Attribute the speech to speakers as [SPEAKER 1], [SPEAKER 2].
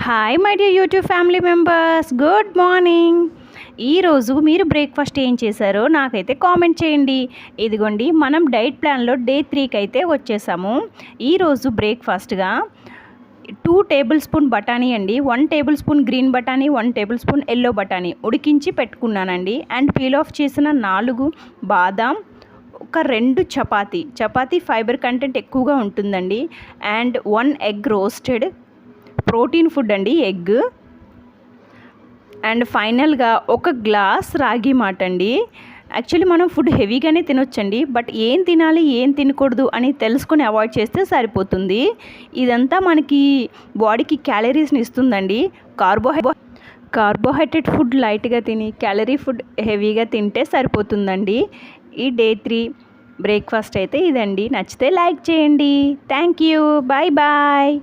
[SPEAKER 1] Hi my dear YouTube family members, good morning. ఈరోజు మీరు breakfast ఏం చేశారో నాకైతే కామెంట్ చేయండి. ఇదిగోండి, మనం డైట్ ప్లాన్లో డే 3కి అయితే వచ్చేసాము. ఈరోజు బ్రేక్ఫాస్ట్గా 2 టేబుల్ స్పూన్ బఠానీ అండి, 1 టేబుల్ స్పూన్ గ్రీన్ బఠానీ, 1 టేబుల్ స్పూన్ ఎల్లో బఠానీ ఉడికించి పెట్టుకున్నానండి. అండ్ పీల్ ఆఫ్ చేసిన 4 బాదాం, ఒక 2 చపాతీ ఫైబర్ కంటెంట్ ఎక్కువగా ఉంటుందండి. And 1 egg roasted, protein food అండి ఎగ్. అండ్ ఫైనల్గా 1 గ్లాస్ రాగి మాల్ట్ అండి. యాక్చువల్లీ మనం ఫుడ్ హెవీగానే తినొచ్చండి, బట్ ఏం తినాలి ఏం తినకూడదు అని తెలుసుకొని అవాయిడ్ చేస్తే సరిపోతుంది. ఇదంతా మనకి బాడీకి క్యాలరీస్ని ఇస్తుందండి. కార్బోహైడ్రేట్ ఫుడ్ లైట్గా తిని క్యాలరీ ఫుడ్ హెవీగా తింటే సరిపోతుందండి. ఈ డే 3 బ్రేక్ఫాస్ట్ అయితే ఇదండి. నచ్చితే లైక్ చేయండి. Thank you, bye bye.